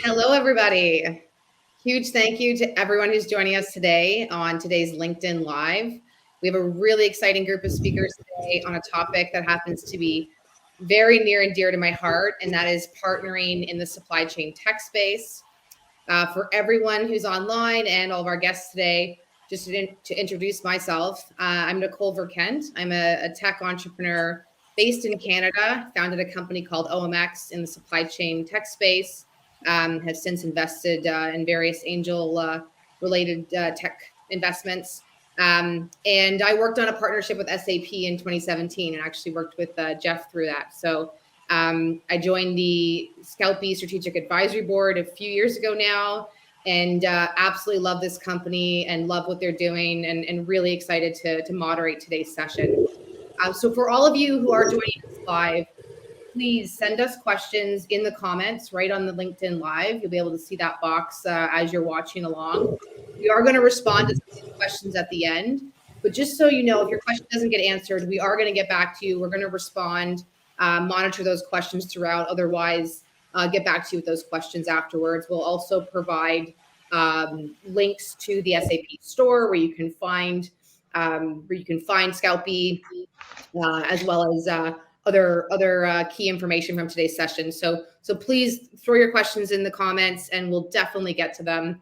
Hello, everybody. Huge thank you to everyone who's joining us today on today's LinkedIn Live. We have a really exciting group of speakers today on a topic that happens to be very near and dear to my heart, and that is partnering in the supply chain tech space. For everyone who's online and all of our guests today, just to introduce myself, I'm Nicole Verkindt. I'm a tech entrepreneur based in Canada, founded a company called OMX in the supply chain tech space. Have since invested in various angel related tech investments. And I worked on a partnership with SAP in 2017 and actually worked with Jeff through that. So I joined the Scoutbee Strategic Advisory Board a few years ago now, and absolutely love this company and love what they're doing, and really excited to moderate today's session. So for all of you who are joining us live, please send us questions in the comments right on the LinkedIn Live. You'll be able to see that box as you're watching along. We are going to respond to some of these questions at the end, but just so you know, if your question doesn't get answered, we are going to get back to you. We're going to respond, monitor those questions throughout. Otherwise, get back to you with those questions afterwards. We'll also provide links to the SAP store where you can find Scoutbee as well as other key information from today's session. So please throw your questions in the comments and we'll definitely get to them.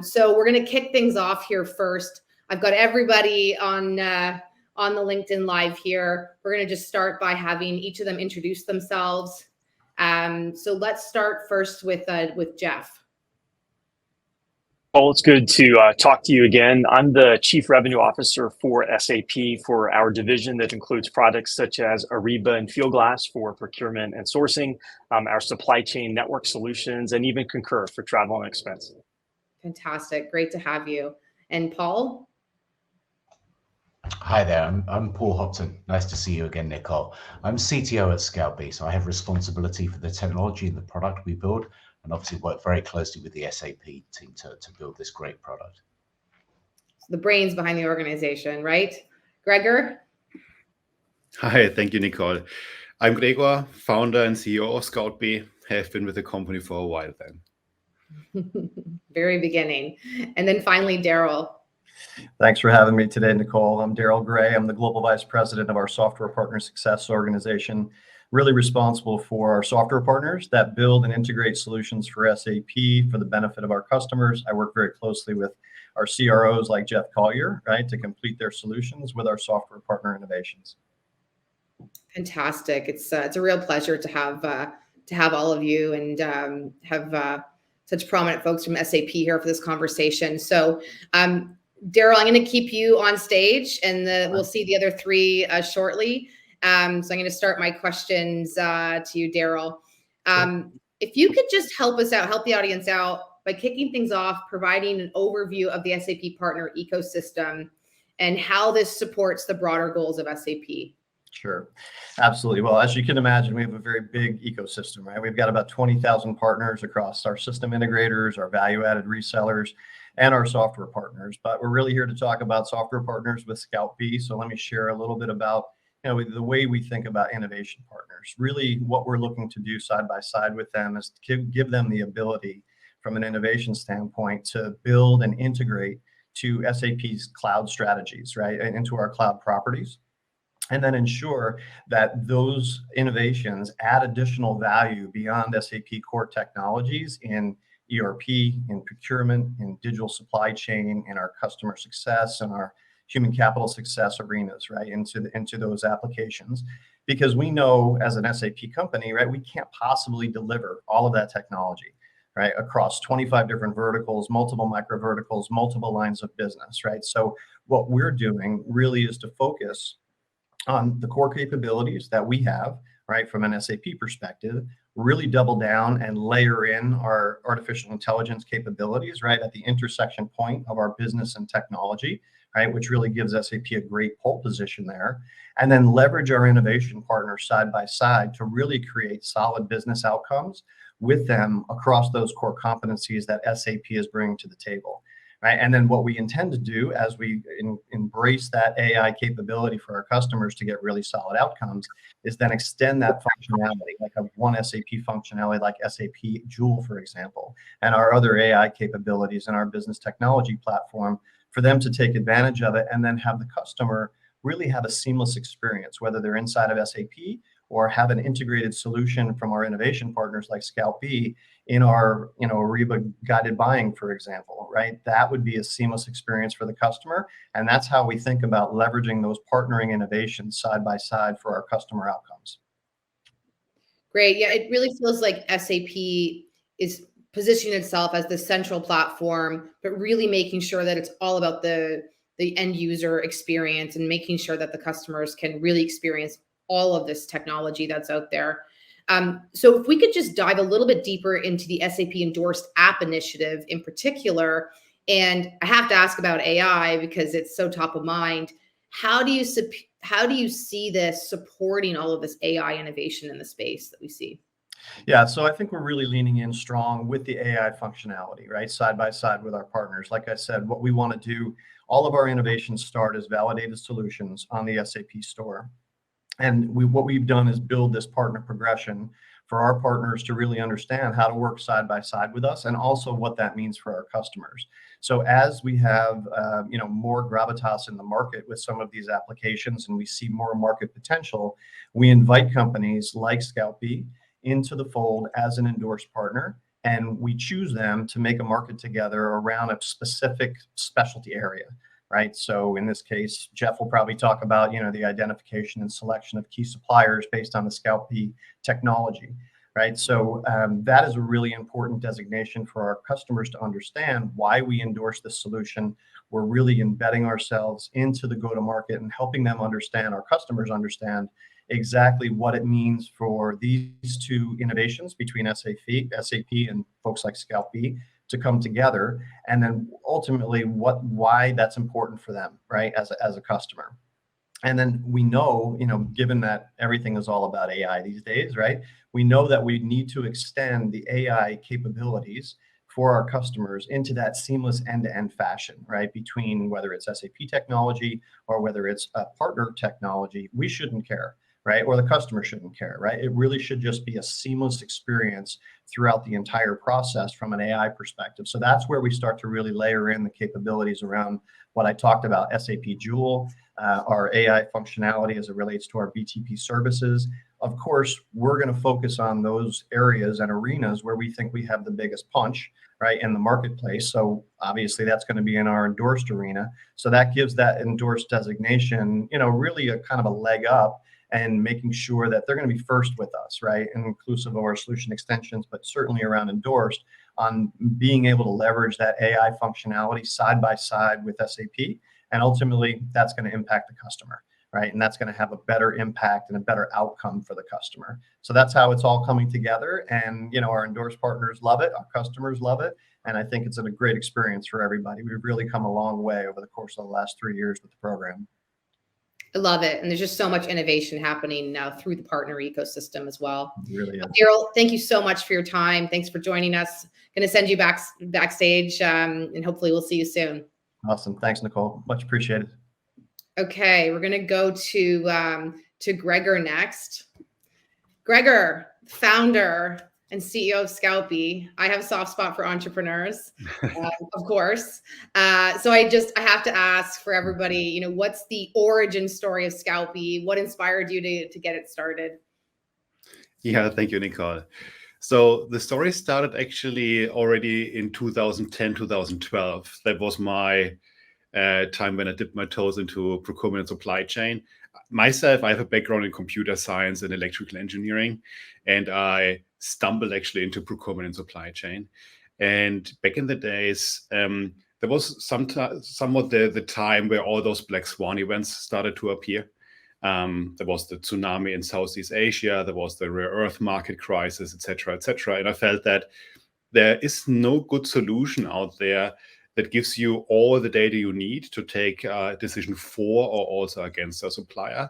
So we're going to kick things off here first. I've got everybody on the LinkedIn Live here. We're going to just start by having each of them introduce themselves. So let's start first with Jeff. Paul, it's good to talk to you again. I'm the Chief Revenue Officer for SAP for our division that includes products such as Ariba and Fieldglass for procurement and sourcing, our supply chain network solutions, and even Concur for travel and expense. Fantastic. Great to have you. And Paul? Hi there, I'm Paul Hopton. Nice to see you again, Nicole. I'm CTO at Scoutbee, so I have responsibility for the technology and the product we build, and obviously work very closely with the SAP team to build this great product. The brains behind the organization, right? Gregor? Hi, thank you, Nicole. I'm Gregor, founder and CEO of Scoutbee. Have been with the company for a while then. Very beginning. And then finally, Darryl. Thanks for having me today, Nicole. I'm Darryl Gray. I'm the Global Vice President of our Software Partner Success organization, really responsible for our software partners that build and integrate solutions for SAP for the benefit of our customers. I work very closely with our CROs like Jeff Collier, right, to complete their solutions with our software partner innovations. Fantastic. It's a real pleasure to have all of you and have such prominent folks from SAP here for this conversation. So Darryl, I'm going to keep you on stage, and we'll see the other three shortly. So I'm going to start my questions to you, Darryl. If you could just help us out, help the audience out by kicking things off, providing an overview of the SAP partner ecosystem and how this supports the broader goals of SAP. Sure, absolutely. Well, as you can imagine, we have a very big ecosystem, right? We've got about 20,000 partners across our system integrators, our value-added resellers, and our software partners. But we're really here to talk about software partners with Scoutbee. So let me share a little bit about the way we think about innovation partners. Really, what we're looking to do side by side with them is to give them the ability from an innovation standpoint to build and integrate to SAP's cloud strategies, right, and into our cloud properties, and then ensure that those innovations add additional value beyond SAP core technologies in ERP, in procurement, in digital supply chain, in our customer success, and our human capital success arenas, right, into those applications. Because we know as an SAP company, right, we can't possibly deliver all of that technology, right, across 25 different verticals, multiple micro verticals, multiple lines of business, right? So what we're doing really is to focus on the core capabilities that we have, right, from an SAP perspective, really double down and layer in our artificial intelligence capabilities, right, at the intersection point of our business and technology, right, which really gives SAP a great pole position there, and then leverage our innovation partners side by side to really create solid business outcomes with them across those core competencies that SAP is bringing to the table, right? And then what we intend to do as we embrace that AI capability for our customers to get really solid outcomes is then extend that functionality, like a one SAP functionality, like SAP Joule, for example, and our other AI capabilities in our business technology platform for them to take advantage of it and then have the customer really have a seamless experience, whether they're inside of SAP or have an integrated solution from our innovation partners like Scoutbee in our, Ariba guided buying, for example, right? That would be a seamless experience for the customer. And that's how we think about leveraging those partnering innovations side by side for our customer outcomes. Great. Yeah, it really feels like SAP is positioning itself as the central platform, but really making sure that it's all about the end user experience and making sure that the customers can really experience all of this technology that's out there. So if we could just dive a little bit deeper into the SAP endorsed app initiative in particular, and I have to ask about AI because it's so top of mind. How do you see this supporting all of this AI innovation in the space that we see? Yeah, so I think we're really leaning in strong with the AI functionality, right? Side by side with our partners. Like I said, what we want to do, all of our innovations start as validated solutions on the SAP store. And what we've done is build this partner progression for our partners to really understand how to work side by side with us and also what that means for our customers. So as we have more gravitas in the market with some of these applications and we see more market potential, we invite companies like Scoutbee into the fold as an endorsed partner, and we choose them to make a market together around a specific specialty area. Right. So in this case, Jeff will probably talk about, the identification and selection of key suppliers based on the Scoutbee technology. Right. So that is a really important designation for our customers to understand why we endorse this solution. We're really embedding ourselves into the go-to-market and helping them understand, our customers understand exactly what it means for these two innovations between SAP and folks like Scoutbee to come together, and then ultimately why that's important for them, right, as a customer. And then we know, given that everything is all about AI these days, right, we know that we need to extend the AI capabilities for our customers into that seamless end-to-end fashion, right, between whether it's SAP technology or whether it's a partner technology. We shouldn't care, right, or the customer shouldn't care, right? It really should just be a seamless experience throughout the entire process from an AI perspective. So that's where we start to really layer in the capabilities around what I talked about, SAP Joule, our AI functionality as it relates to our BTP services. Of course, we're going to focus on those areas and arenas where we think we have the biggest punch, right, in the marketplace. So obviously that's going to be in our endorsed arena. So that gives that endorsed designation, really a kind of a leg up and making sure that they're going to be first with us, right, and inclusive of our solution extensions, but certainly around endorsed on being able to leverage that AI functionality side by side with SAP. And ultimately, that's going to impact the customer, right? And that's going to have a better impact and a better outcome for the customer. So that's how it's all coming together. And, our endorsed partners love it. Our customers love it. And I think it's a great experience for everybody. We've really come a long way over the course of the last 3 years with the program. I love it. And there's just so much innovation happening now through the partner ecosystem as well. It really is. Darryl, thank you so much for your time. Thanks for joining us. Going to send you backstage and hopefully we'll see you soon. Awesome. Thanks, Nicole. Much appreciated. Okay, we're going to go to Gregor next. Gregor, founder and CEO of Scoutbee. I have a soft spot for entrepreneurs, of course. So I have to ask for everybody, what's the origin story of Scoutbee? What inspired you to get it started? Yeah, thank you, Nicole. So the story started actually already in 2010, 2012. That was my time when I dipped my toes into procurement and supply chain. Myself, I have a background in computer science and electrical engineering, and I stumbled actually into procurement and supply chain. And back in the days, there was somewhat the time where all those black swan events started to appear. There was the tsunami in Southeast Asia, there was the rare earth market crisis, etc., etc. And I felt that there is no good solution out there that gives you all the data you need to take a decision for or also against a supplier.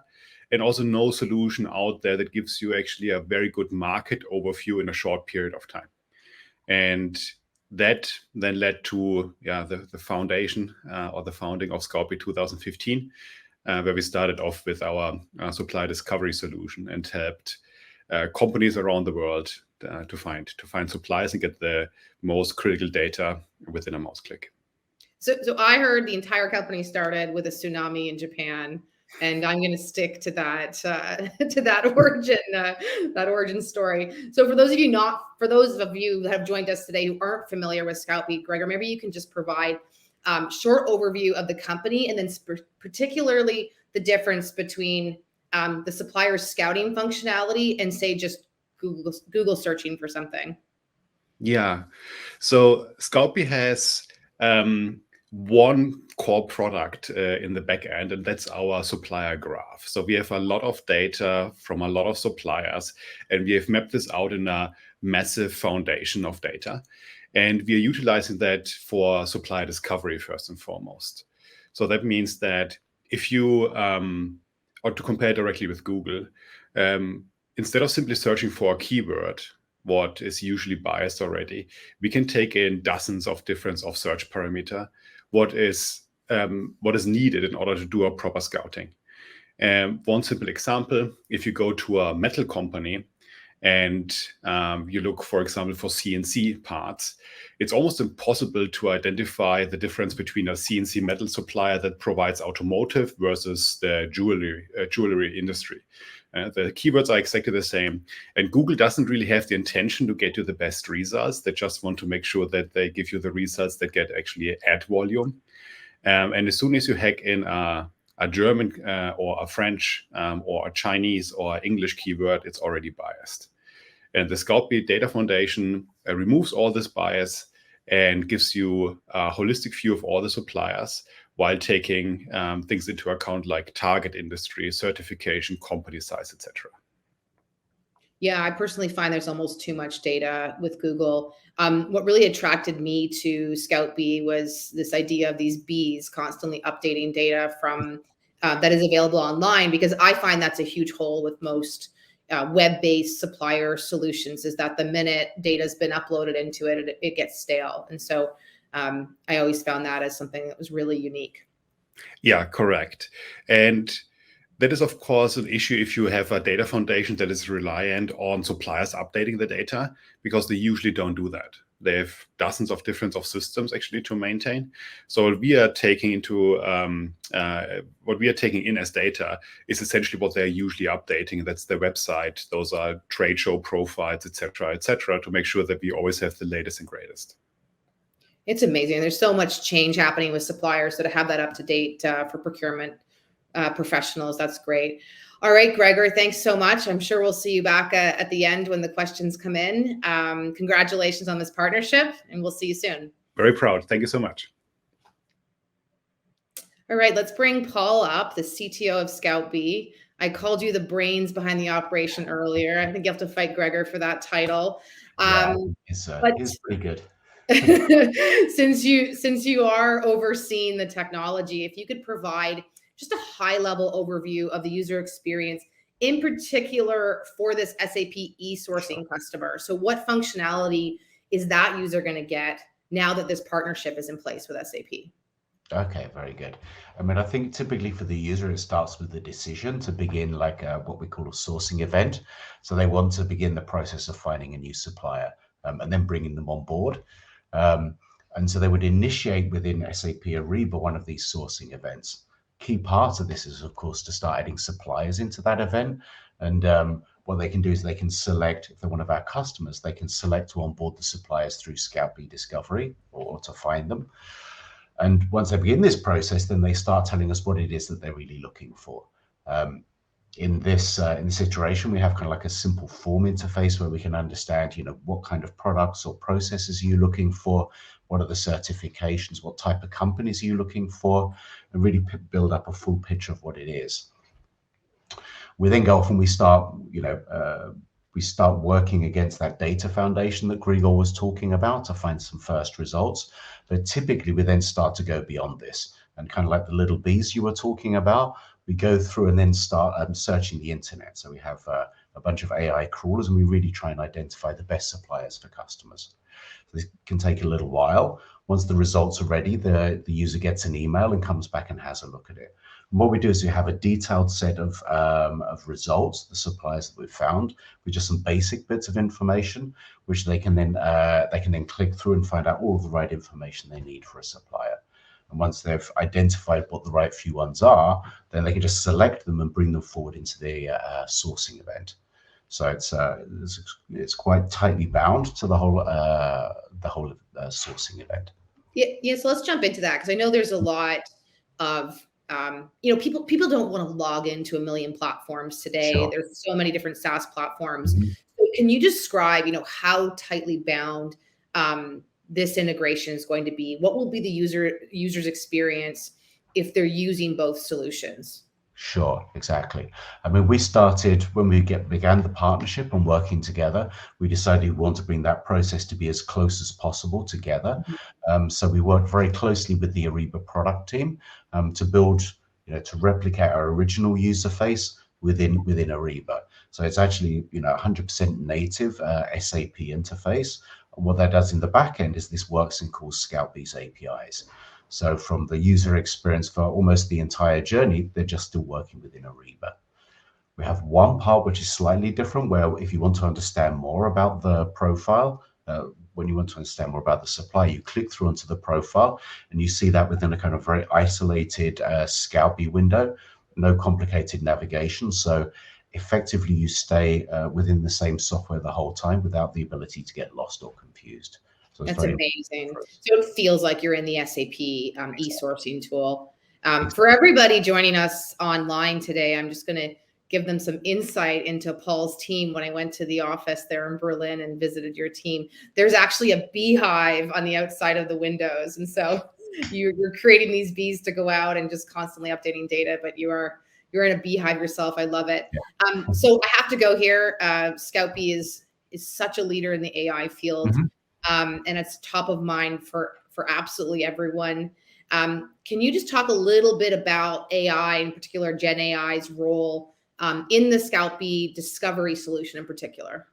And also no solution out there that gives you actually a very good market overview in a short period of time. And that then led to the foundation or the founding of Scoutbee 2015, where we started off with our supply discovery solution and helped companies around the world to find suppliers and get the most critical data within a mouse click. So I heard the entire company started with a tsunami in Japan, and I'm going to stick to that origin story. So for those of you that have joined us today who aren't familiar with Scoutbee, Gregor, maybe you can just provide short overview of the company, and then particularly the difference between the supplier scouting functionality and, say, just Google searching for something. Yeah, so Scoutbee has one core product in the back end, and that's our supplier graph. So we have a lot of data from a lot of suppliers, and we have mapped this out in a massive foundation of data. And we are utilizing that for supplier discovery first and foremost. So that means that if you, or to compare directly with Google, instead of simply searching for a keyword, what is usually biased already, we can take in dozens of different search parameter, what is needed in order to do a proper scouting. One simple example, if you go to a metal company and you look, for example, for CNC parts, it's almost impossible to identify the difference between a CNC metal supplier that provides automotive versus the jewelry industry. The keywords are exactly the same. And Google doesn't really have the intention to get you the best results. They just want to make sure that they give you the results that get actually ad volume. And as soon as you hack in a German or a French or a Chinese or English keyword, it's already biased. And the Scoutbee Data Foundation removes all this bias and gives you a holistic view of all the suppliers while taking things into account like target industry, certification, company size, etc. Yeah, I personally find there's almost too much data with Google. What really attracted me to Scoutbee was this idea of these bees constantly updating data from that is available online, because I find that's a huge hole with most web-based supplier solutions, is that the minute data's been uploaded into it, it gets stale. And so I always found that as something that was really unique. Yeah, correct. And that is, of course, an issue if you have a data foundation that is reliant on suppliers updating the data, because they usually don't do that. They have dozens of different systems actually to maintain. So what we are taking into what we are taking in as data is essentially what they're usually updating. That's their website. Those are trade show profiles, etc., to make sure that we always have the latest and greatest. It's amazing. There's so much change happening with suppliers, so to have that up to date for procurement professionals, that's great. All right, Gregor, thanks so much. I'm sure we'll see you back at the end when the questions come in. Congratulations on this partnership, and we'll see you soon. Very proud. Thank you so much. All right, let's bring Paul up, the CTO of Scoutbee. I called you the brains behind the operation earlier. I think you have to fight Gregor for that title. It's pretty good. Since you are overseeing the technology, if you could provide just a high-level overview of the user experience, in particular for this SAP e-sourcing customer. So what functionality is that user going to get now that this partnership is in place with SAP? Okay, very good. I mean, I think typically for the user, it starts with the decision to begin like what we call a sourcing event. So they want to begin the process of finding a new supplier and then bringing them on board. And so they would initiate within SAP Ariba one of these sourcing events. Key part of this is, of course, to start adding suppliers into that event. And what they can do is they can select, if they're one of our customers, they can select to onboard the suppliers through Scoutbee Discovery or to find them. And once they begin this process, then they start telling us what it is that they're really looking for. In this iteration, we have kind of like a simple form interface where we can understand, what kind of products or processes are you looking for? What are the certifications? What type of companies are you looking for? And really build up a full picture of what it is. We then go off and we start working against that data foundation that Gregor was talking about to find some first results. But typically we then start to go beyond this, and kind of like the little bees you were talking about, we go through and then start searching the internet. So we have a bunch of AI crawlers, and we really try and identify the best suppliers for customers. This can take a little while. Once the results are ready, the user gets an email and comes back and has a look at it. And what we do is we have a detailed set of results, the suppliers that we've found, with just some basic bits of information, which they can then click through and find out all of the right information they need for a supplier. And once they've identified what the right few ones are, then they can just select them and bring them forward into the sourcing event. So it's quite tightly bound to the whole sourcing event. Yeah. So let's jump into that, because I know there's a lot of people don't want to log into a million platforms today. Sure. There's so many different SaaS platforms. Mm-hmm. So can you describe how tightly bound this integration is going to be? What will be the user's experience if they're using both solutions? Sure, exactly. I mean, we started when we began the partnership and working together, we decided we want to bring that process to be as close as possible together. So we worked very closely with the Ariba product team to build, to replicate our original user face within Ariba. So it's actually, 100% native SAP interface. And what that does in the back end is this works and calls Scoutbee's APIs. So from the user experience for almost the entire journey, they're just still working within Ariba. We have one part which is slightly different, where if you want to understand more about the profile, when you want to understand more about the supplier, you click through onto the profile and you see that within a kind of very isolated Scoutbee window, no complicated navigation. So effectively you stay within the same software the whole time without the ability to get lost or confused. So that's amazing. So it feels like you're in the SAP e-sourcing tool. For everybody joining us online today, I'm just going to give them some insight into Paul's team. When I went to the office there in Berlin and visited your team, there's actually a beehive on the outside of the windows. And so you're creating these bees to go out and just constantly updating data, but you're in a beehive yourself. I love it. Yeah. So I have to go here. Scoutbee is such a leader in the AI field. Mm-hmm. And it's top of mind for absolutely everyone. Can you just talk a little bit about AI, in particular Gen AI's role in the Scoutbee discovery solution in particular?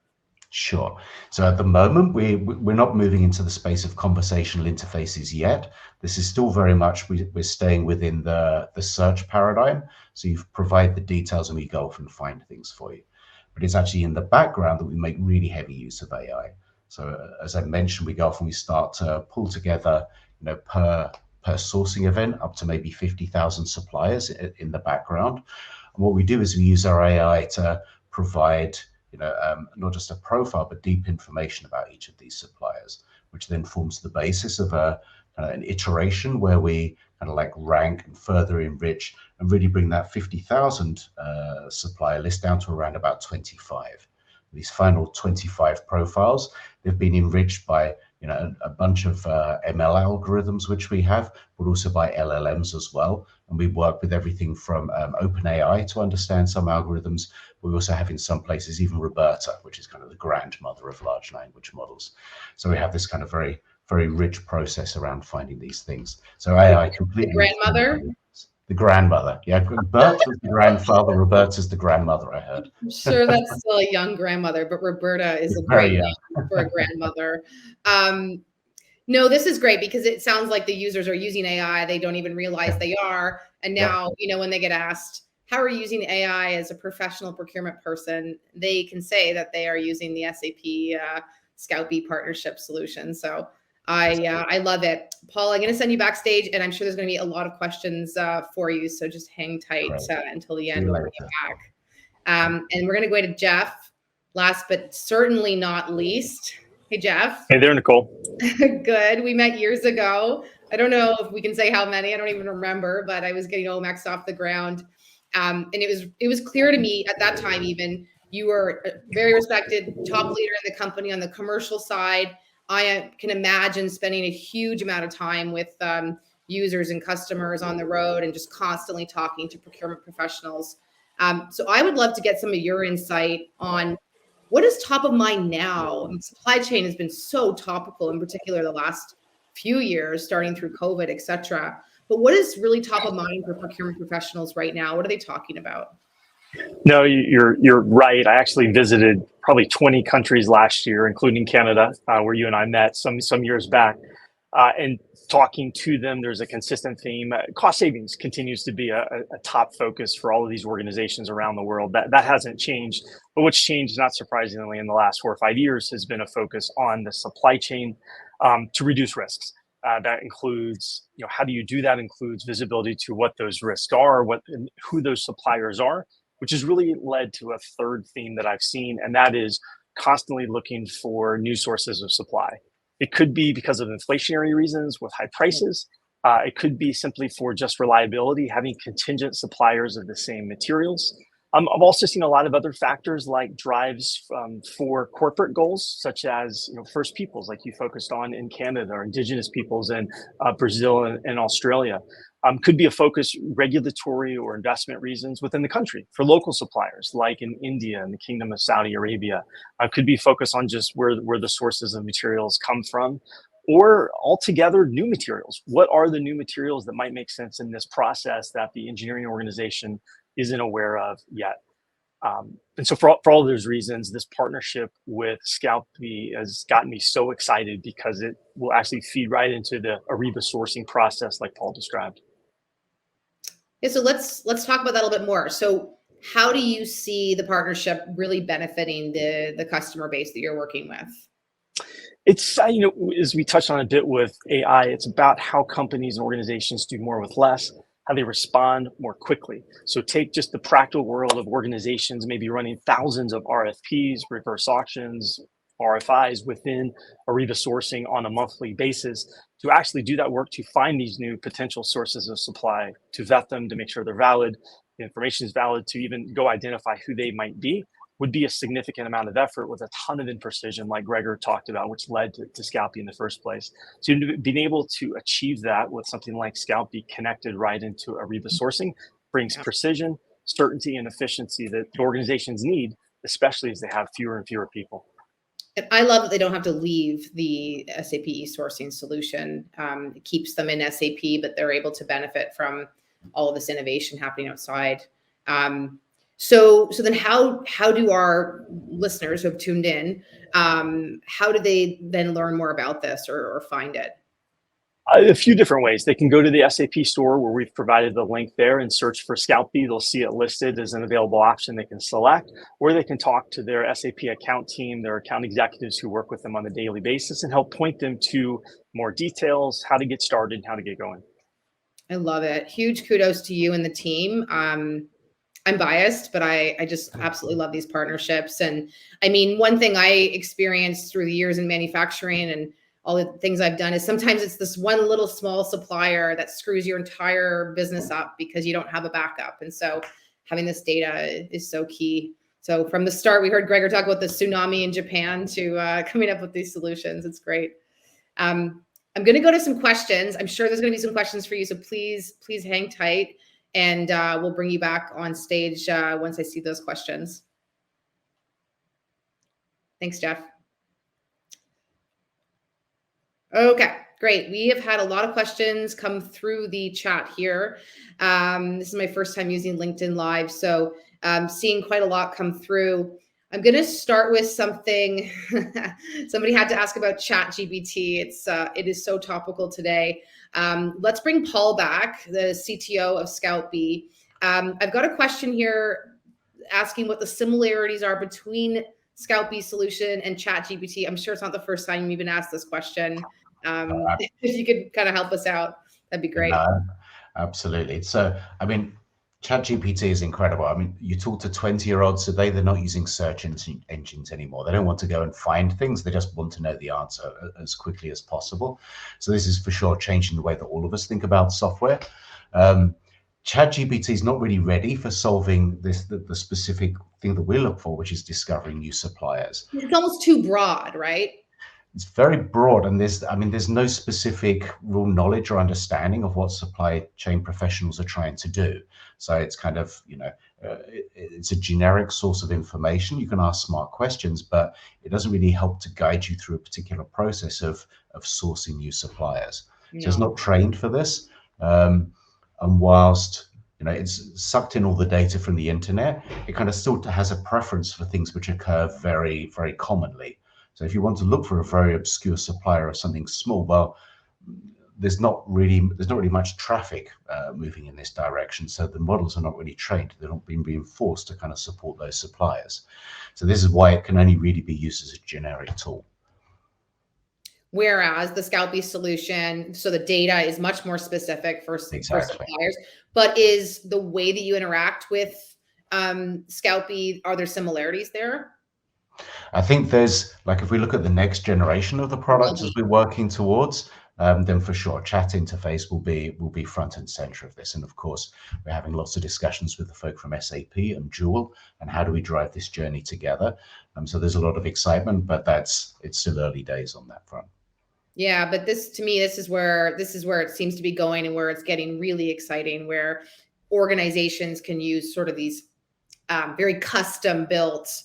Sure. So at the moment, we're not moving into the space of conversational interfaces yet. This is still very much, we're staying within the search paradigm. So you provide the details and we go off and find things for you. But it's actually in the background that we make really heavy use of AI. So as I mentioned, we go off and we start to pull together, per sourcing event up to maybe 50,000 suppliers in the background. And what we do is we use our AI to provide, not just a profile, but deep information about each of these suppliers, which then forms the basis of an iteration where we kind of like rank and further enrich and really bring that 50,000 supplier list down to around about 25. These final 25 profiles, they've been enriched by a bunch of ML algorithms which we have, but also by LLMs as well. And we work with everything from OpenAI to understand some algorithms. We also have in some places even Roberta, which is kind of the grandmother of large language models. So we have this kind of very, very rich process around finding these things. So AI completely. Grandmother? The grandmother. Yeah, Bert was the grandfather, Roberta's the grandmother, I heard. I'm sure that's still a young grandmother, but Roberta is a great name for a grandmother. No, this is great because it sounds like the users are using AI. They don't even realize they are. And now, when they get asked, how are you using AI as a professional procurement person? They can say that they are using the SAP Scoutbee partnership solution. So I love it. Paul, I'm going to send you backstage, and I'm sure there's going to be a lot of questions for you. So just hang tight until the end when we get back. And we're going to go to Jeff, last but certainly not least. Hey, Jeff. Hey there, Nicole. Good. We met years ago. I don't know if we can say how many. I don't even remember, but I was getting Omax off the ground. And it was clear to me at that time, even, you were a very respected top leader in the company on the commercial side. I can imagine spending a huge amount of time with users and customers on the road and just constantly talking to procurement professionals. So I would love to get some of your insight on what is top of mind now. I mean, supply chain has been so topical, in particular the last few years, starting through COVID, et cetera. But what is really top of mind for procurement professionals right now? What are they talking about? No, you're right. I actually visited probably 20 countries last year, including Canada, where you and I met some years back. And talking to them, there's a consistent theme. Cost savings continues to be a top focus for all of these organizations around the world. That hasn't changed. But what's changed, not surprisingly, in the last 4 or 5 years has been a focus on the supply chain to reduce risks. That includes, how do you do that? Includes visibility to what those risks are, who those suppliers are, which has really led to a third theme that I've seen, and that is constantly looking for new sources of supply. It could be because of inflationary reasons with high prices. It could be simply for just reliability, having contingent suppliers of the same materials. I've also seen a lot of other factors like drives for corporate goals, such as First Peoples, like you focused on in Canada, or Indigenous peoples in Brazil and Australia. Could be a focus, regulatory or investment reasons within the country for local suppliers, like in India and the Kingdom of Saudi Arabia. Could be focused on just where the sources of materials come from, or altogether new materials. What are the new materials that might make sense in this process that the engineering organization isn't aware of yet? And so for all of those reasons, this partnership with Scoutbee has gotten me so excited, because it will actually feed right into the Ariba sourcing process like Paul described. Yeah, so let's talk about that a little bit more. So how do you see the partnership really benefiting the customer base that you're working with? It's, as we touched on a bit with AI, it's about how companies and organizations do more with less, how they respond more quickly. So take just the practical world of organizations maybe running thousands of RFPs, reverse auctions, RFIs within Ariba sourcing on a monthly basis, to actually do that work to find these new potential sources of supply, to vet them, to make sure they're valid, the information is valid, to even go identify who they might be, would be a significant amount of effort with a ton of imprecision, like Gregor talked about, which led to Scoutbee in the first place. So being able to achieve that with something like Scoutbee connected right into Ariba sourcing brings precision, certainty, and efficiency that organizations need, especially as they have fewer and fewer people. And I love that they don't have to leave the SAP sourcing solution. It keeps them in SAP, but they're able to benefit from all of this innovation happening outside. So then how do our listeners who have tuned in, how do they then learn more about this or find it? A few different ways. They can go to the SAP store, where we've provided the link there, and search for Scoutbee. They'll see it listed as an available option they can select, or they can talk to their SAP account team, their account executives who work with them on a daily basis, and help point them to more details, how to get started, how to get going. I love it. Huge kudos to you and the team. I'm biased, but I just absolutely love these partnerships. And I mean, one thing I experienced through the years in manufacturing and all the things I've done is sometimes it's this one little small supplier that screws your entire business up because you don't have a backup. And so having this data is so key. So from the start, we heard Gregor talk about the tsunami in Japan to coming up with these solutions. It's great. I'm going to go to some questions. I'm sure there's going to be some questions for you. So please hang tight, and we'll bring you back on stage once I see those questions. Thanks, Jeff. Okay, great. We have had a lot of questions come through the chat here. This is my first time using LinkedIn Live, so seeing quite a lot come through. I'm going to start with something somebody had to ask about ChatGPT. It is so topical today. Let's bring Paul back, the CTO of Scoutbee. I've got a question here asking what the similarities are between Scoutbee solution and ChatGPT. I'm sure it's not the first time you've been asked this question. If you could kind of help us out, that'd be great. Absolutely. So, I mean, ChatGPT is incredible. I mean, you talk to 20-year-olds today, they're not using search engines anymore. They don't want to go and find things. They just want to know the answer as quickly as possible. So this is for sure changing the way that all of us think about software. ChatGPT is not really ready for solving the specific thing that we look for, which is discovering new suppliers. It's almost too broad, right? It's very broad, and there's no specific real knowledge or understanding of what supply chain professionals are trying to do. So it's kind of, it's a generic source of information. You can ask smart questions, but it doesn't really help to guide you through a particular process of sourcing new suppliers. No. So it's not trained for this. And whilst It's sucked in all the data from the internet. It kind of still has a preference for things which occur very, very commonly. So if you want to look for a very obscure supplier of something small, well, there's not really much traffic moving in this direction. So the models are not really trained. They're not being reinforced to kind of support those suppliers. So this is why it can only really be used as a generic tool. Whereas the Scoutbee solution, so the data is much more specific for suppliers, but is the way that you interact with Scoutbee, are there similarities there? I think there's, like, if we look at the next generation of the products as we're working towards, then for sure, chat interface will be front and center of this. And of course, we're having lots of discussions with the folk from SAP and Joule, and how do we drive this journey together? So there's a lot of excitement, but it's still early days on that front. Yeah, but to me, this is where it seems to be going, and where it's getting really exciting, where organizations can use sort of these very custom built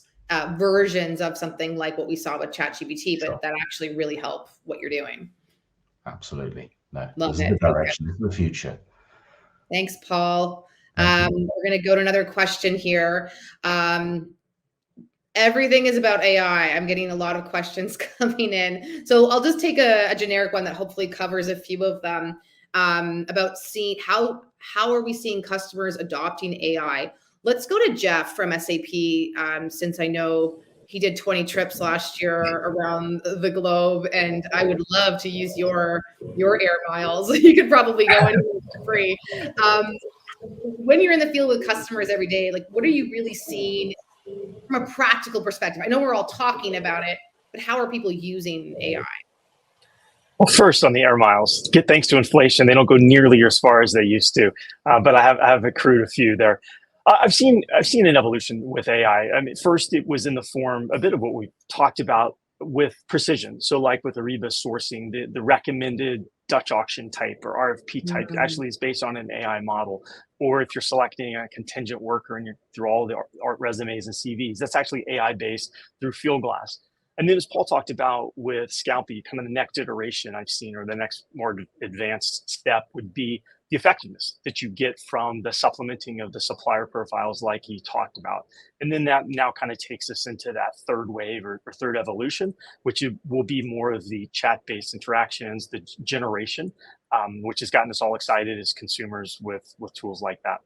versions of something like what we saw with ChatGPT, but that actually really help what you're doing. Absolutely. No, Love this is the direction, this is the future. Thanks, Paul. We're going to go to another question here. Everything is about AI. I'm getting a lot of questions coming in. So I'll just take a generic one that hopefully covers a few of them, about seeing how are we seeing customers adopting AI. Let's go to Jeff from SAP, since I know he did 20 trips last year around the globe, and I would love to use your air miles. You could probably go anywhere for free. When you're in the field with customers every day, like, what are you really seeing from a practical perspective? I know we're all talking about it, but how are people using AI? Well, first on the air miles, thanks to inflation, they don't go nearly as far as they used to. But I have accrued a few there. I've seen an evolution with AI. I mean, first it was in the form a bit of what we talked about with precision. So like with Ariba sourcing, the recommended Dutch auction type or RFP type actually is based on an AI model. Or if you're selecting a contingent worker and you're through all the art resumes and CVs, that's actually AI based through Fieldglass. And then as Paul talked about with Scoutbee, kind of the next iteration I've seen, or the next more advanced step, would be the effectiveness that you get from the supplementing of the supplier profiles like he talked about. And then that now kind of takes us into that third wave or third evolution, which will be more of the chat-based interactions, the generation, which has gotten us all excited as consumers with tools like that.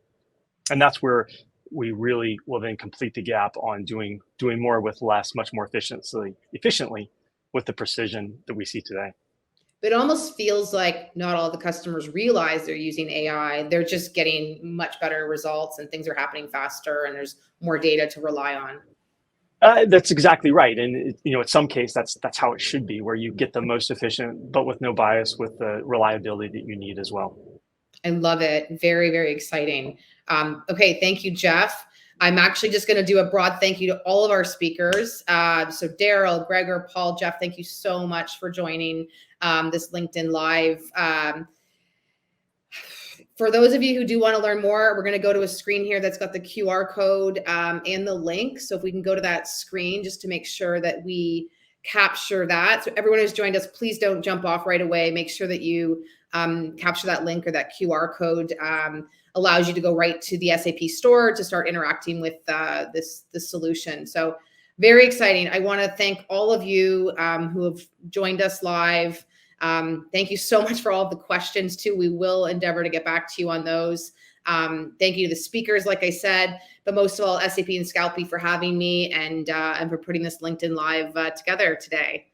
And that's where we really will then complete the gap on doing more with less, much more efficiently with the precision that we see today. It almost feels like not all the customers realize they're using AI. They're just getting much better results, and things are happening faster, and there's more data to rely on. That's exactly right. And in some case, that's how it should be, where you get the most efficient, but with no bias, with the reliability that you need as well. I love it. Very, very exciting. Okay, thank you, Jeff. I'm actually just going to do a broad thank you to all of our speakers. So Darryl, Gregor, Paul, Jeff, thank you so much for joining this LinkedIn Live. For those of you who do want to learn more, we're going to go to a screen here that's got the QR code and the link. So if we can go to that screen just to make sure that we capture that. So everyone who's joined us, please don't jump off right away. Make sure that you capture that link or that QR code. Allows you to go right to the SAP store to start interacting with this solution. So very exciting. I want to thank all of you who have joined us live. Thank you so much for all of the questions too. We will endeavor to get back to you on those. Thank you to the speakers, like I said, but most of all, SAP and Scoutbee for having me and for putting this LinkedIn Live together today.